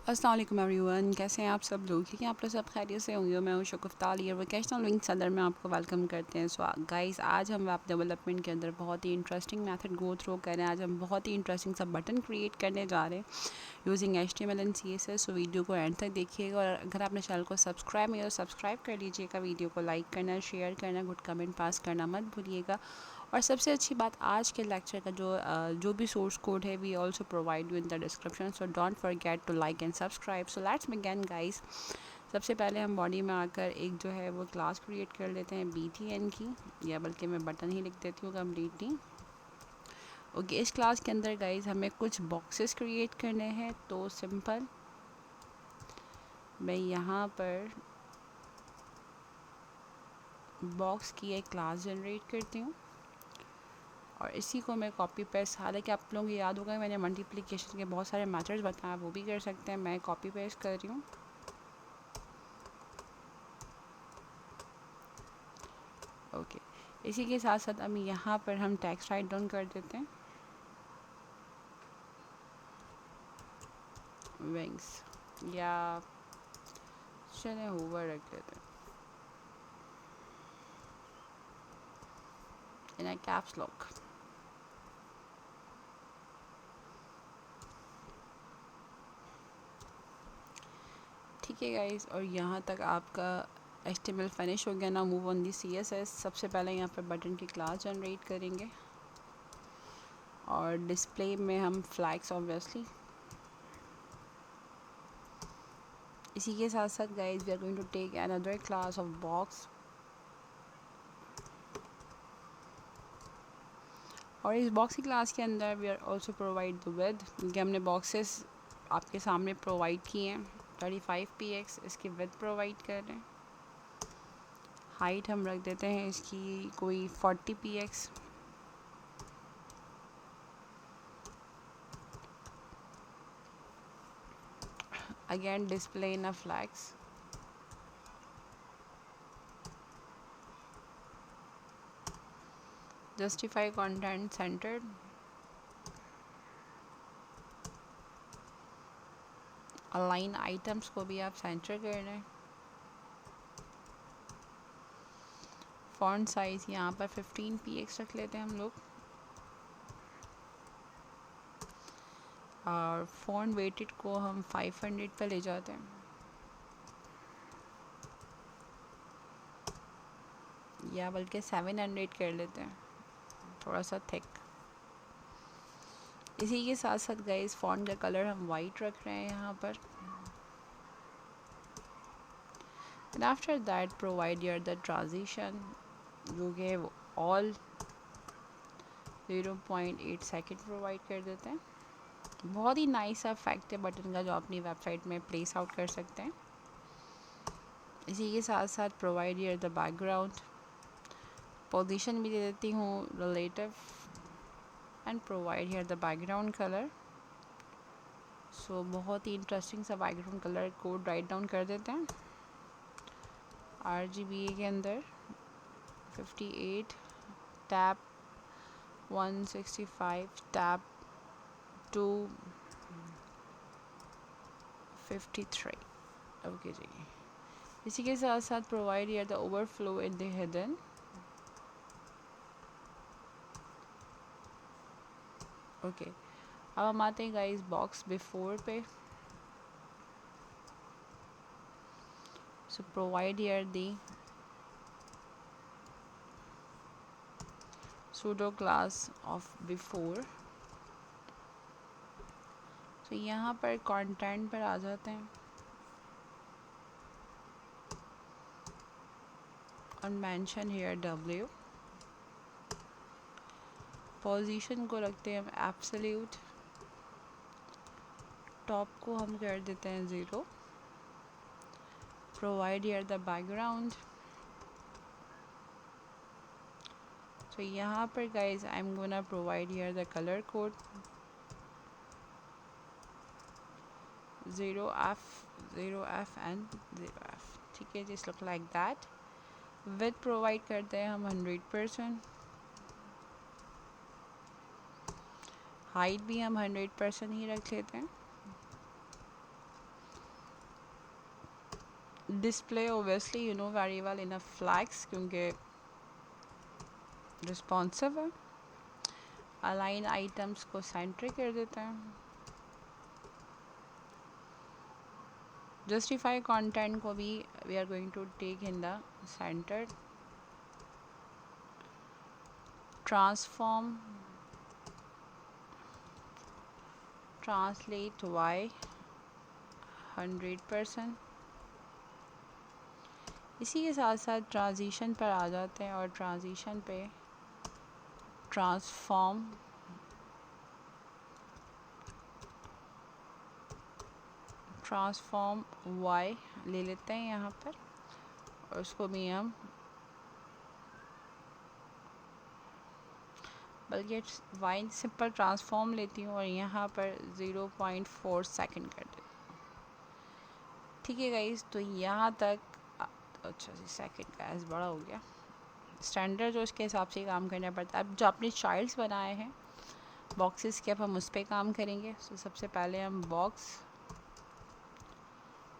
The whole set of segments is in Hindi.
अस्सलाम वालेकुम एवरीवन, कैसे हैं आप सब लोग? ठीक है, आप लोग सब खैरियत से होंगे। मैं हूं शकुफ्ताल, ये वोकेशनल विंग सदर में आपको वेलकम करते हैं। सो गाइस, आज हम वेब डेवलपमेंट के अंदर बहुत ही इंटरेस्टिंग मेथड गो थ्रू कर रहे हैं। आज हम बहुत ही इंटरेस्टिंग सा बटन क्रिएट करने जा रहे हैं using HTML and CSS। So video को एंड तक देखिएगा, और अगर आपने चैनल को सब्सक्राइब नहीं किया तो सब्सक्राइब कर लीजिएगा। वीडियो को लाइक करना, शेयर करना, गुड कमेंट पास करना मत भूलिएगा। और सबसे अच्छी बात, आज के लेक्चर का जो भी सोर्स कोड है, we also provide you in the description, so don't forget to like and subscribe. So let's begin guys. सबसे पहले हम बॉडी में आकर एक जो है वो क्लास क्रिएट कर लेते हैं BTN की, या बल्कि मैं बटन ही लिख देती हूँ कम्प्लीटली। ओके, इस क्लास के अंदर गाइस हमें कुछ बॉक्सेस क्रिएट करने हैं। तो सिंपल, मैं यहाँ पर बॉक्स की एक क्लास जनरेट करती हूँ, और इसी को मैं कॉपी पेस्ट, हालांकि आप लोगों को याद होगा मैंने मल्टीप्लिकेशन के बहुत सारे मेथड्स बताए, वो भी कर सकते हैं। मैं कॉपी पेस्ट कर रही हूँ। ओके, इसी के साथ साथ अब यहाँ पर हम टेक्स्ट राइट डाउन कर देते हैं, विंग्स, या चले होवर रख देते हैं इन अ कैप्स लॉक। ठीक है गाइस, और यहाँ तक आपका HTML फिनिश हो गया ना। Move on the CSS। सबसे पहले यहाँ पर बटन की क्लास जनरेट करेंगे, और डिस्प्ले में हम फ्लैग्स ऑब्वियसली। इसी के साथ साथ guys we are going to take another class of box, और इस बॉक्स की क्लास के अंदर we are also provide the width, क्योंकि हमने बॉक्सेस आपके सामने प्रोवाइड किए हैं 35px। इसकी विद प्रोवाइड कर रहे हैं। हाइट हम रख देते हैं इसकी कोई 40px। Again display in a flags. Justify content centred. Align items को भी आप सेंटर कर रहे हैं। फॉन्ट साइज़ यहाँ पर 15px रख लेते हैं हम लोग, और फॉन्ट वेटेड को हम 500 पर ले जाते हैं, या बल्कि 700 कर लेते हैं, थोड़ा सा थिक। इसी के साथ साथ गाइस फॉन्ट का कलर हम वाइट रख रहे हैं यहाँ पर। And after that provide your the transition, जो कि ऑल 0.8 सेकेंड प्रोवाइड कर देते हैं। बहुत ही नाइस सा इफेक्ट है बटन का, जो अपनी वेबसाइट में प्लेस आउट कर सकते हैं। इसी के साथ साथ provide your the background, position भी दे देती हूँ relative, and provide here the background colour. So बहुत ही इंटरेस्टिंग सा background colour code write down कर देते हैं। RGBA के अंदर 58 टैब 165 टैब 253। ओके जी, इसी के साथ साथ provide here the overflow in the hidden. Okay, अब हम आते हैं गाइस बॉक्स बिफोर पे। So provide here the pseudo class of before। तो यहाँ पर कंटेंट पर आ जाते हैं, और मेंशन हियर W। पोजीशन को रखते हैं हम एब्सोल्यूट, टॉप को हम कर देते हैं 0। Provide here the background. तो यहाँ पर guys I am gonna provide here the colour code 0F 0F and 0F। ठीक है, जिस look like that. With provide करते हैं हम 100%। हाइट भी हम 100% ही रख लेते हैं। Display obviously you know very well in a flex क्योंकि रिस्पॉन्सिव है। अलाइन आइटम्स को सेंटर कर देते हैं। जस्टिफाई कंटेंट को भी we are going to take in the centre. Transform translate Y 100%। इसी के साथ साथ ट्रांजिशन पर आ जाते हैं और ट्रांजिशन पे ट्रांसफॉर्म वाई ले लेते हैं यहाँ पर और उसको भी हम बल्कि वाई सिंपल ट्रांसफॉर्म लेती हूँ और यहाँ पर 0.4 सेकंड कर देती हूँ। ठीक है गाइस, तो यहाँ तक अच्छा जी सेकंड का एस बड़ा हो गया। स्टैंडर्ड जो उसके हिसाब से काम करना पड़ता है। अब जो आपने चाइल्ड्स बनाए हैं बॉक्सेस के, अब हम उस पर काम करेंगे। तो सबसे पहले हम बॉक्स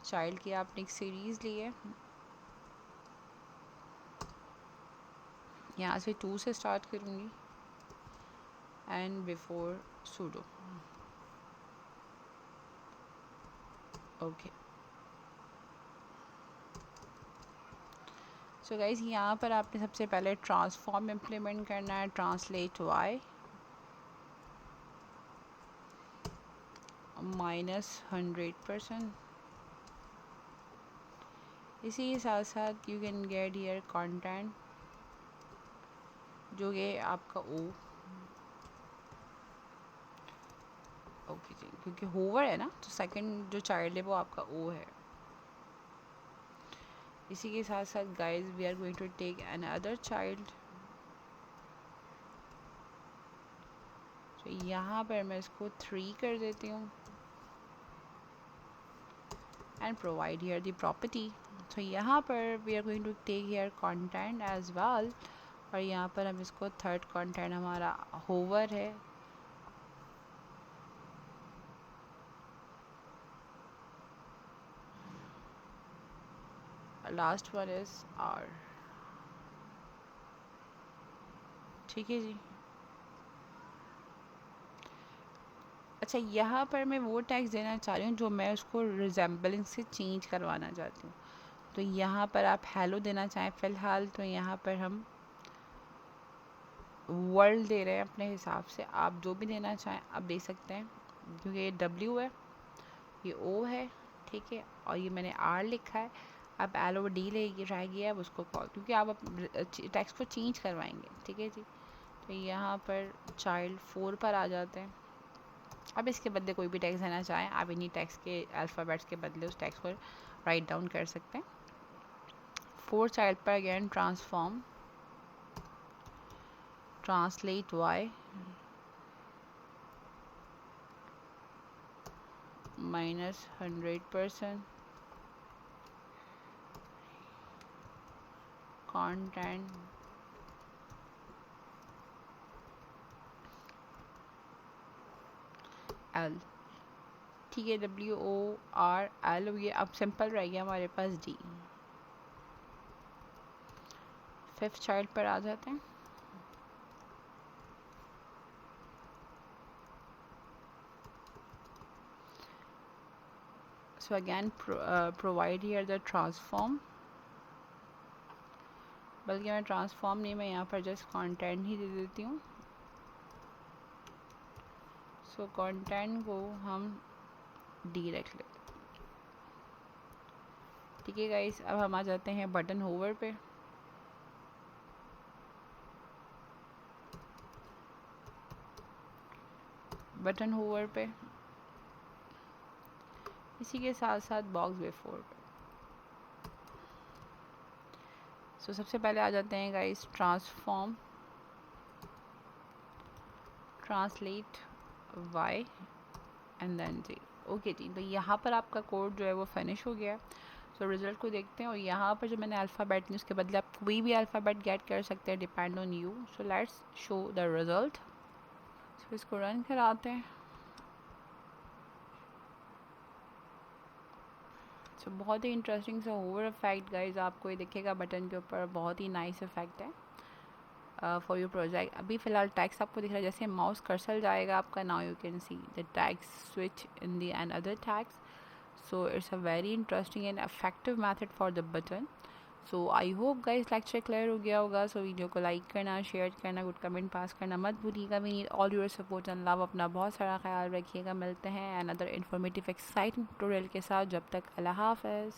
चाइल्ड की आपने एक सीरीज़ ली है, यहाँ से 2 से स्टार्ट करूँगी and before pseudo. Okay, so guys यहाँ पर आपने सबसे पहले ट्रांसफॉर्म इम्प्लीमेंट करना है। Translate Y -100%। इसी के साथ साथ you can get here content जो ये आपका ओ ओके जी, क्योंकि होवर है ना तो सेकंड जो चाइल्ड है वो आपका ओ है। इसी के साथ साथ guys we are going to take another child. तो यहाँ पर मैं इसको 3 कर देती हूँ and provide here the property. तो यहाँ पर we are going to take here content as well और यहाँ पर हम इसको थर्ड कंटेंट हमारा होवर है। Last one is R. ठीक है जी। अच्छा, यहाँ पर मैं वो टैग्स देना चाह रही हूँ जो मैं उसको रिजेंबलिंग से चेंज करवाना चाहती हूँ। तो यहाँ पर आप हेलो देना चाहें फ़िलहाल, तो यहाँ पर हम वर्ल्ड दे रहे हैं अपने हिसाब से। आप जो भी देना चाहें आप दे सकते हैं, क्योंकि ये W है, ये O है, ठीक है, और ये मैंने R लिखा है। आप LOD ले रहेगी, अब उसको कॉल, क्योंकि आप टेक्स्ट को चेंज करवाएंगे। ठीक है जी। तो यहाँ पर चाइल्ड 4 पर आ जाते हैं। अब इसके बदले कोई भी टेक्स्ट देना चाहें आप इन्हीं टेक्स्ट के अल्फ़ाबेट्स के बदले उस टेक्स्ट को राइट डाउन कर सकते हैं। 4 चाइल्ड पर again transform translate Y -100% content L। ठीक है, WORL, ये अब सिंपल रह गया हमारे पास D। 5th चाइल्ड पर आ जाते हैं। So again provide here the transform, बल्कि मैं ट्रांसफॉर्म नहीं, मैं यहाँ पर जस्ट कंटेंट ही दे देती हूँ। सो कंटेंट को हम डी रख लेते हैं। ठीक है गाइस, अब हम आ जाते हैं बटन होवर पे। बटन होवर पे इसी के साथ साथ बॉक्स बिफोर पे। सो सबसे पहले आ जाते हैं guys transform translate Y and then जी। ओके जी, तो यहाँ पर आपका कोड जो है वो फिनिश हो गया। सो रिजल्ट को देखते हैं, और यहाँ पर जो मैंने अल्फ़ाबेट नहीं उसके बदले आप कोई भी अल्फ़ाबेट गेट कर सकते हैं, depend on you. So let's show the result. So इसको रन कराते हैं। सो बहुत ही इंटरेस्टिंग सा ओवर इफेक्ट गाइज आपको ये दिखेगा बटन के ऊपर, बहुत ही नाइस इफेक्ट है फॉर योर प्रोजेक्ट। अभी फ़िलहाल टैक्स आपको दिख रहा है, जैसे माउस कर्सर जाएगा आपका, now you can see the tabs switch in the and other tabs. So it's a very interesting and effective method for the button. So I hope guys lecture clear हो गया होगा। सो वीडियो को लाइक करना, शेयर करना, गुड कमेंट पास करना मत भूलिएगा। We need all your support and love. अपना बहुत सारा ख्याल रखिएगा। मिलते हैं and other informative exciting tutorial के साथ। जब तक अल्लाह हाफ़िज़।